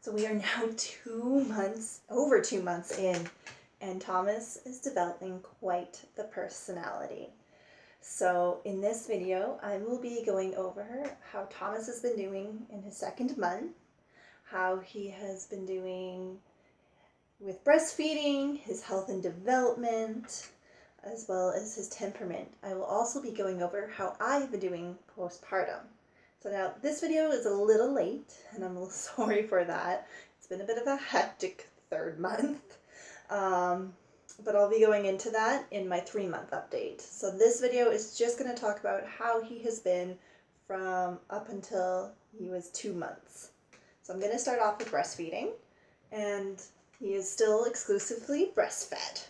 So we are now 2 months, over 2 months in, and Thomas is developing quite the personality. So in this video, I will be going over how Thomas has been doing in his 2nd month, how he has been doing with breastfeeding, his health and development, as well as his temperament. I will also be going over how I've been doing postpartum. So now this video is a little late, and I'm a little sorry for that. It's been a bit of a hectic 3rd month, but I'll be going into that in my 3-month update. So this video is just going to talk about how he has been from up until he was 2 months. So I'm going to start off with breastfeeding, and he is still exclusively breastfed,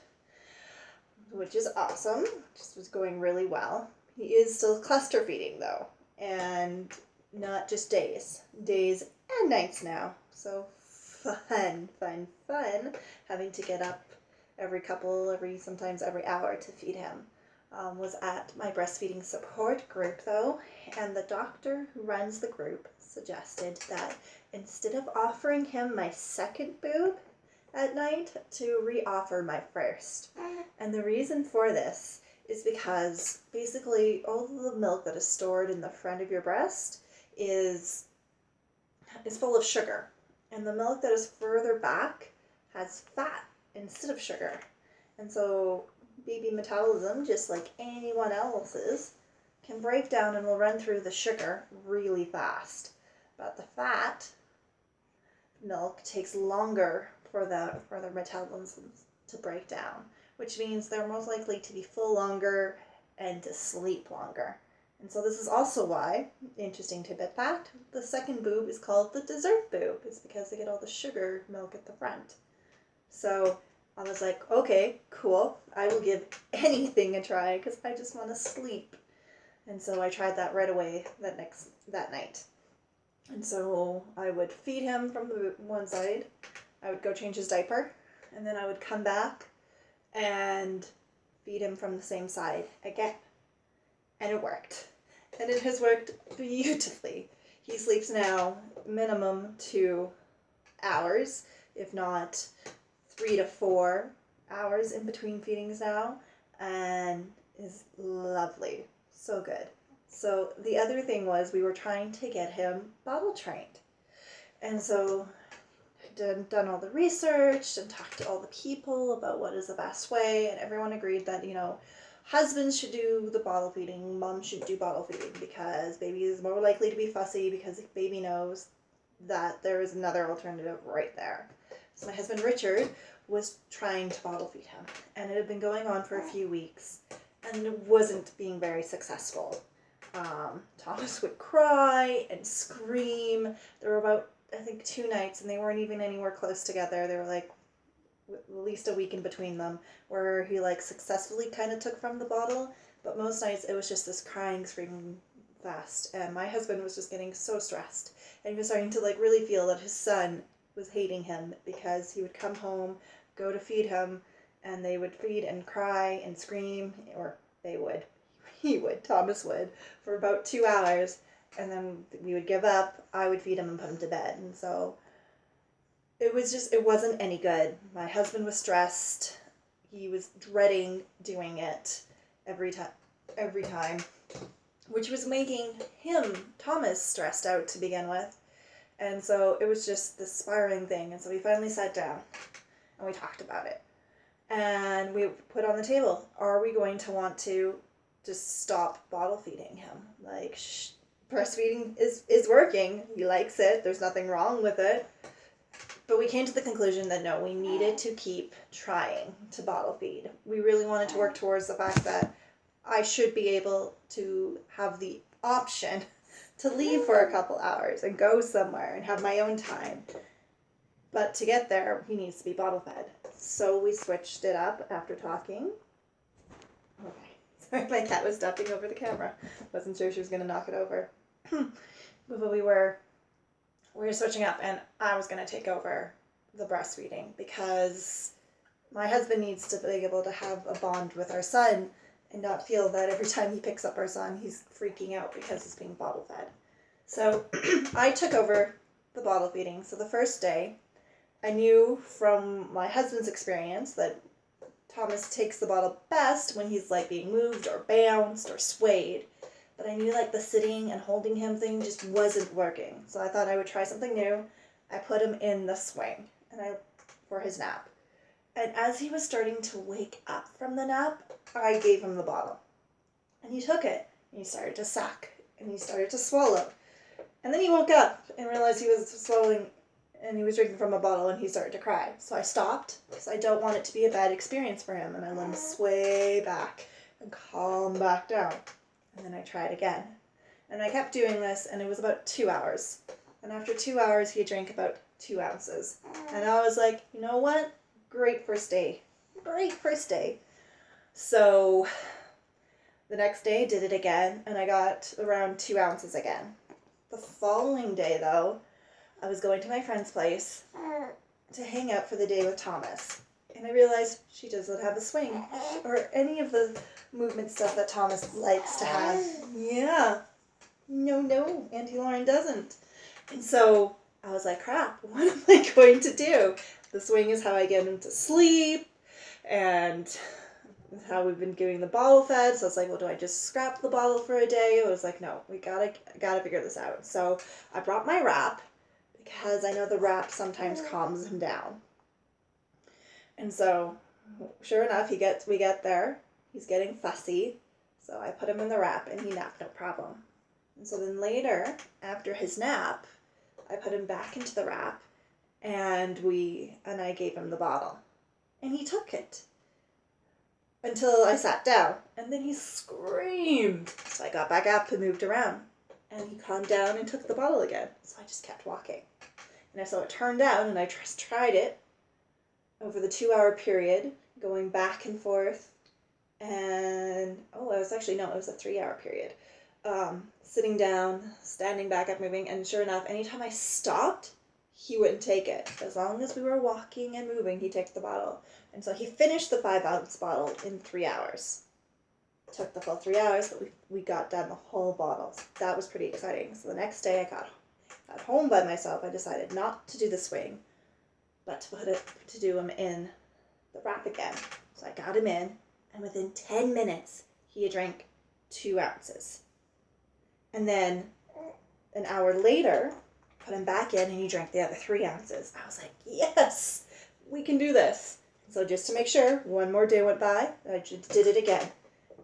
which is awesome. Just was going really well. He is still cluster feeding though, and not just days and nights now. So fun, having to get up sometimes every hour to feed him. Was at my breastfeeding support group though, and the doctor who runs the group suggested that instead of offering him my 2nd boob at night, to re-offer my 1st. And the reason for this is because basically all of the milk that is stored in the front of your breast is full of sugar, and the milk that is further back has fat instead of sugar. And so baby metabolism, just like anyone else's, can break down and will run through the sugar really fast. But the fat milk takes longer for the metabolism to break down, which means they're most likely to be full longer and to sleep longer. And so this is also why, interesting tidbit fact, the 2nd boob is called the dessert boob. It's because they get all the sugar milk at the front. So I was like, okay, cool. I will give anything a try because I just want to sleep. And so I tried that right away that night. And so I would feed him from the one side. I would go change his diaper, and then I would come back and feed him from the same side again. And it worked. And it has worked beautifully. He sleeps now minimum 2 hours, if not 3 to 4 hours in between feedings now, and is lovely. So good. So the other thing was we were trying to get him bottle trained. And so done all the research and talked to all the people about what is the best way, and everyone agreed that, husbands should do the bottle feeding, moms should do bottle feeding, because baby is more likely to be fussy because baby knows that there is another alternative right there. So my husband Richard was trying to bottle feed him, and it had been going on for a few weeks, and it wasn't being very successful. Thomas would cry and scream. There were about, I think, 2 nights, and they weren't even anywhere close together. They were like at least a week in between them, where he successfully kind of took from the bottle, but most nights it was just this crying, screaming fast. And my husband was just getting so stressed, and he was starting to really feel that his son was hating him, because he would come home, go to feed him, and they would feed and cry and scream, or Thomas would, for about 2 hours. And then we would give up, I would feed him and put him to bed. And so it wasn't any good. My husband was stressed. He was dreading doing it every time, which was making Thomas, stressed out to begin with. And so it was just this spiraling thing. And so we finally sat down and we talked about it. And we put on the table, are we going to want to just stop bottle feeding him? Breastfeeding is working. He likes it. There's nothing wrong with it. But we came to the conclusion that no, we needed to keep trying to bottle feed. We really wanted to work towards the fact that I should be able to have the option to leave for a couple hours and go somewhere and have my own time. But to get there, he needs to be bottle fed. So we switched it up after talking. Okay. Sorry, my cat was stepping over the camera. Wasn't sure she was going to knock it over. But we were switching up, and I was going to take over the breastfeeding, because my husband needs to be able to have a bond with our son and not feel that every time he picks up our son, he's freaking out because he's being bottle fed. So I took over the bottle feeding. So the first day, I knew from my husband's experience that Thomas takes the bottle best when he's like being moved or bounced or swayed. But I knew like the sitting and holding him thing just wasn't working. So I thought I would try something new. I put him in the swing for his nap. And as he was starting to wake up from the nap, I gave him the bottle. And he took it. And he started to suck. And he started to swallow. And then he woke up and realized he was swallowing and he was drinking from a bottle and he started to cry. So I stopped because I don't want it to be a bad experience for him. And I let him sway back and calm back down. And then I tried again. And I kept doing this and it was about 2 hours. And after 2 hours, he drank about 2 ounces. And I was like, you know what? Great first day. Great first day. So the next day, did it again, and I got around 2 ounces again. The following day, though, I was going to my friend's place to hang out for the day with Thomas. And I realized she doesn't have a swing or any of the movement stuff that Thomas likes to have. Yeah. No, Auntie Lauren doesn't. And so I was like, crap, what am I going to do? The swing is how I get him to sleep, and how we've been doing the bottle fed. So I was like, well, do I just scrap the bottle for a day? I was like, no, we gotta figure this out. So I brought my wrap because I know the wrap sometimes calms him down. And so, sure enough, we get there. He's getting fussy. So I put him in the wrap and he napped no problem. And so then later, after his nap, I put him back into the wrap and I gave him the bottle. And he took it until I sat down. And then he screamed. So I got back up and moved around. And he calmed down and took the bottle again. So I just kept walking. And so it turned out, and I just tried it over the 2 hour period, going back and forth. And, it was a 3 hour period. Sitting down, standing back up, moving. And sure enough, anytime I stopped, he wouldn't take it. As long as we were walking and moving, he'd take the bottle. And so he finished the 5 ounce bottle in 3 hours. Took the full 3 hours, but we got done the whole bottle. So that was pretty exciting. So the next day I got home by myself. I decided not to do the swing, but to do him in the wrap again. So I got him in, and within 10 minutes, he had drank 2 ounces. And then an hour later, put him back in and he drank the other 3 ounces. I was like, yes, we can do this. So just to make sure, one more day went by, I just did it again.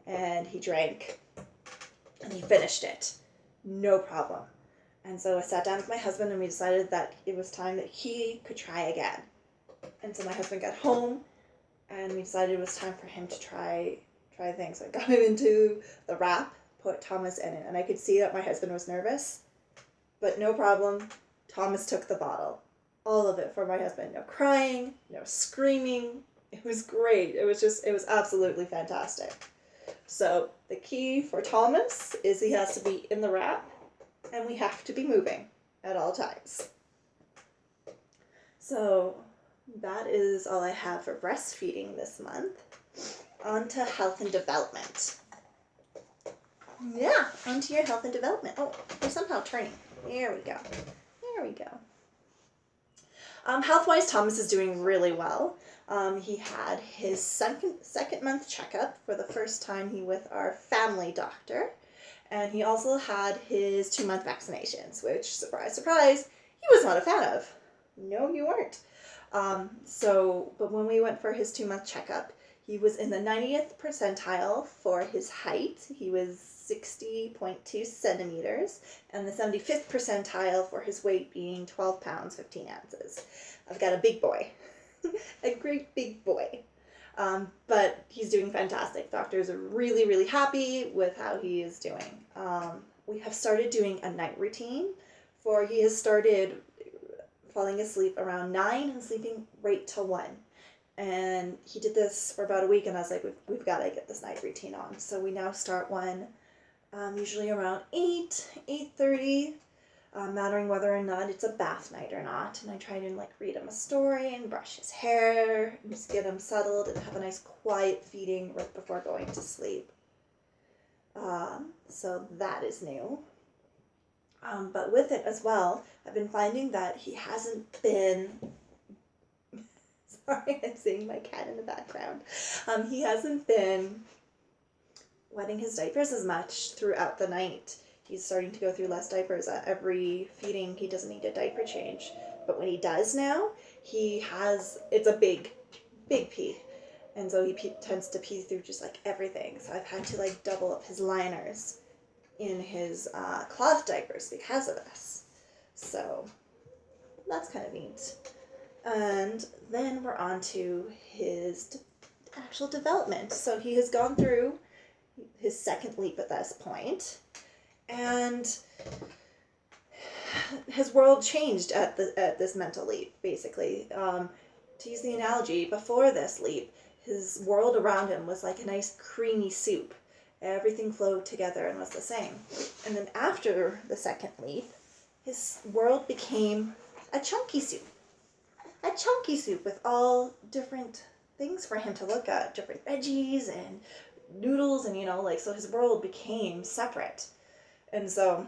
And he drank and he finished it. No problem. And so I sat down with my husband and we decided that it was time that he could try again. And so my husband got home and we decided it was time for him to try things. So I got him into the wrap, put Thomas in it. And I could see that my husband was nervous. But no problem, Thomas took the bottle. All of it for my husband. No crying, no screaming. It was great. It was absolutely fantastic. So the key for Thomas is he has to be in the wrap and we have to be moving at all times. So that is all I have for breastfeeding this month. On to health and development. Yeah, on to your health and development. Oh, we're somehow turning. There we go. Health-wise, Thomas is doing really well. He had his second month checkup for the first time with our family doctor. And he also had his 2-month vaccinations, which, surprise, surprise, he was not a fan of. No, you weren't. But when we went for his 2-month checkup, he was in the 90th percentile for his height. He was 60.2 centimeters, and the 75th percentile for his weight being 12 pounds, 15 ounces. I've got a big boy, a great big boy. But he's doing fantastic. Doctors are really, really happy with how he is doing. We have started doing a night routine he has started falling asleep around 9 and sleeping right till 1. And he did this for about a week, and I was like, we've got to get this night routine on. So we now start one usually around 8:30, mattering whether or not it's a bath night or not. And I try to read him a story and brush his hair and just get him settled and have a nice quiet feeding right before going to sleep. So that is new. But with it as well, I've been finding that he hasn't been, sorry, I'm seeing my cat in the background. He hasn't been wetting his diapers as much throughout the night. He's starting to go through less diapers. At every feeding, he doesn't need a diaper change. But when he does now, it's a big pee. And so he tends to pee through just like everything. So I've had to like double up his liners in his cloth diapers because of this. So that's kind of neat. And then we're on to his actual development. So he has gone through his second leap at this point, and his world changed at this mental leap, basically. To use the analogy, before this leap, his world around him was like a nice creamy soup. Everything flowed together and was the same. And then after the second leap, his world became a chunky soup. A chunky soup with all different things for him to look at, different veggies and noodles, and so his world became separate. And so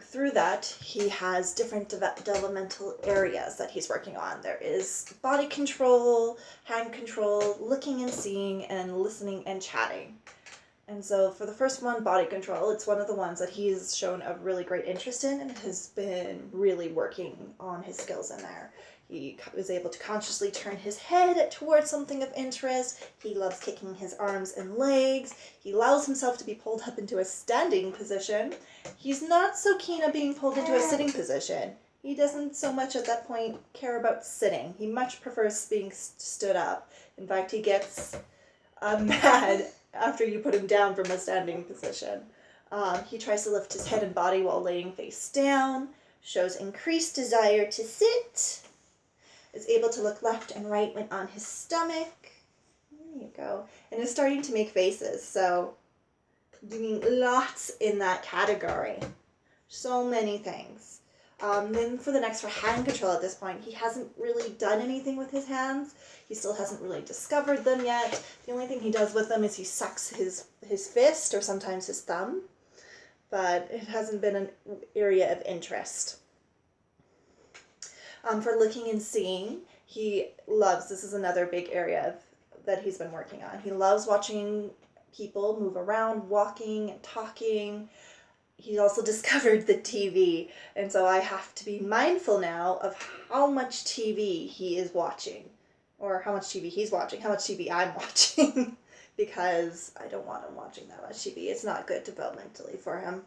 through that, he has different developmental areas that he's working on. There is body control, hand control, looking and seeing, and listening and chatting. And so for the first one, body control, it's one of the ones that he's shown a really great interest in and has been really working on his skills in there. He was able to consciously turn his head towards something of interest. He loves kicking his arms and legs. He allows himself to be pulled up into a standing position. He's not so keen on being pulled into a sitting position. He doesn't so much at that point care about sitting. He much prefers being stood up. In fact, he gets mad after you put him down from a standing position. He tries to lift his head and body while laying face down, shows increased desire to sit, is able to look left and right when on his stomach. There you go. And is starting to make faces. So doing lots in that category. So many things. Then for the next, for hand control at this point, he hasn't really done anything with his hands. He still hasn't really discovered them yet. The only thing he does with them is he sucks his fist or sometimes his thumb. But it hasn't been an area of interest. For looking and seeing, he loves, this is another big area that he's been working on. He loves watching people move around, walking and talking. He also discovered the TV, and so I have to be mindful now of how much TV he is watching, or how much TV he's watching, how much TV I'm watching, because I don't want him watching that much TV. It's not good developmentally for him.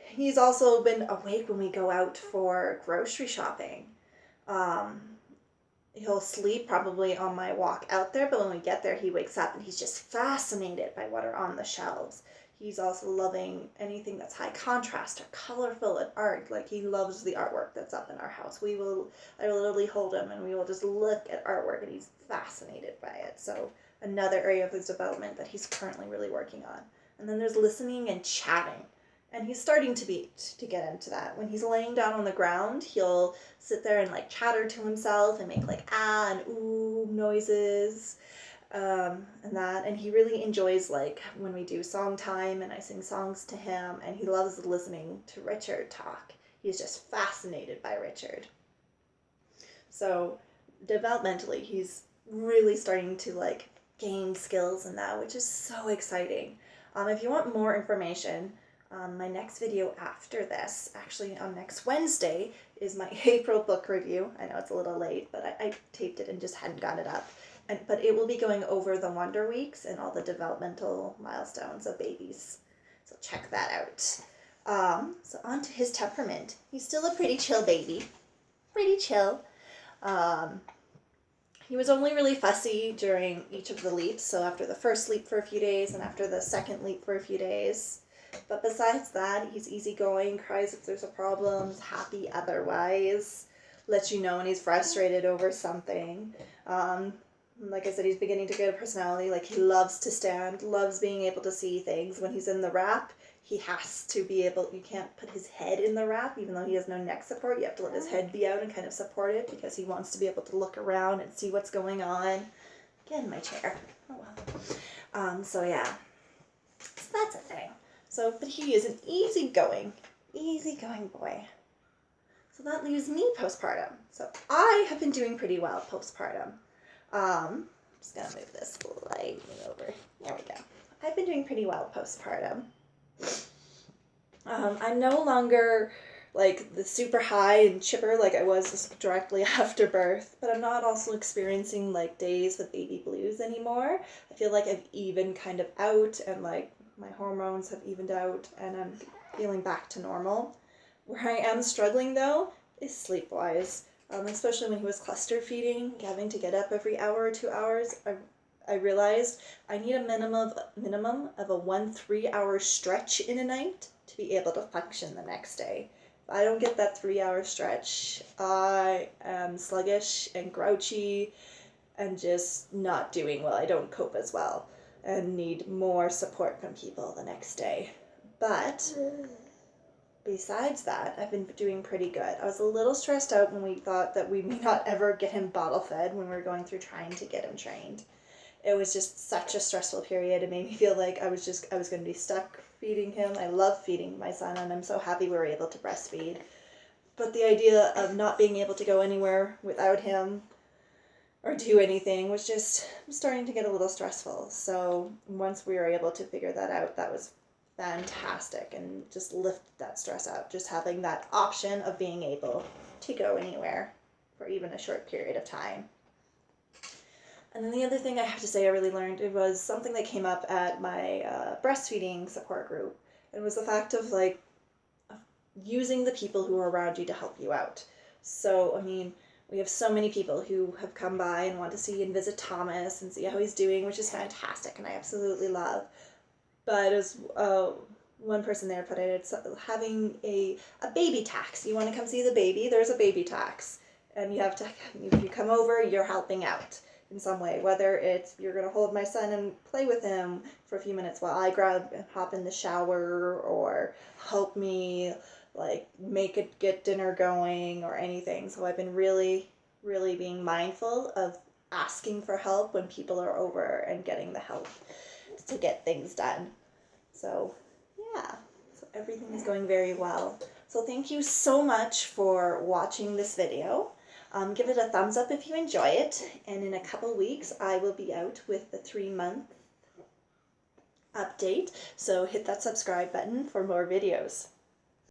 He's also been awake when we go out for grocery shopping. He'll sleep probably on my walk out there, but when we get there, he wakes up and he's just fascinated by what are on the shelves. He's also loving anything that's high contrast or colorful and art. Like, he loves the artwork that's up in our house. I will literally hold him and we will just look at artwork, and he's fascinated by it. So another area of his development that he's currently really working on. And then there's listening and chatting. And he's starting to get into that. When he's laying down on the ground, he'll sit there and like chatter to himself and make like ah and ooh noises. And he really enjoys like when we do song time and I sing songs to him, and he loves listening to Richard talk. He's just fascinated by Richard. So developmentally, he's really starting to like gain skills in that, which is so exciting. If you want more information, my next video after this, actually on next Wednesday, is my April book review. I know it's a little late, but I taped it and just hadn't got it up. But it will be going over the Wonder Weeks and all the developmental milestones of babies. So check that out. So on to his temperament. He's still a pretty chill baby. Pretty chill. He was only really fussy during each of the leaps. So after the first leap for a few days and after the second leap for a few days. But besides that, he's easygoing, cries if there's a problem, happy otherwise, lets you know when he's frustrated over something. Like I said, he's beginning to get a personality. Like, he loves to stand, loves being able to see things. When he's in the wrap, he has to be able, you can't put his head in the wrap, even though he has no neck support. You have to let his head be out and kind of support it, because he wants to be able to look around and see what's going on. Again, my chair. Oh well. So yeah. So that's a thing. So, but he is an easygoing boy. So that leaves me postpartum. So I have been doing pretty well postpartum. I'm just gonna move this slightly over. There we go. I've been doing pretty well postpartum. I'm no longer like the super high and chipper like I was directly after birth, but I'm not also experiencing like days with baby blues anymore. I feel like I've even kind of out, and like my hormones have evened out, and I'm feeling back to normal. Where I am struggling though is sleep-wise, especially when he was cluster feeding, having to get up every hour or 2 hours. I realized I need a minimum of a 1 3-hour stretch in a night to be able to function the next day. If I don't get that 3-hour stretch, I am sluggish and grouchy and just not doing well. I don't cope as well and need more support from people the next day. But besides that, I've been doing pretty good. I was a little stressed out when we thought that we may not ever get him bottle fed when we were going through trying to get him trained. It was just such a stressful period. It made me feel like I was going to be stuck feeding him. I love feeding my son, and I'm so happy we were able to breastfeed. But the idea of not being able to go anywhere without him or do anything was just starting to get a little stressful. So once we were able to figure that out, that was fantastic and just lifted that stress out. Just having that option of being able to go anywhere for even a short period of time. And then the other thing I have to say I really learned, it was something that came up at my breastfeeding support group. It was the fact of like using the people who are around you to help you out. So, I mean, we have so many people who have come by and want to see and visit Thomas and see how he's doing, which is fantastic and I absolutely love. But as one person there put it, it's having a baby tax. You want to come see the baby, there's a baby tax. And you have to, if you come over, you're helping out in some way, whether it's you're going to hold my son and play with him for a few minutes while I grab and hop in the shower, or help me like get dinner going or anything. So I've been really being mindful of asking for help when people are over and getting the help to get things done. So yeah, so everything is going very well. So thank you so much for watching this video. Give it a thumbs up if you enjoy it, and in a couple weeks I will be out with the 3-month update, so hit that subscribe button for more videos.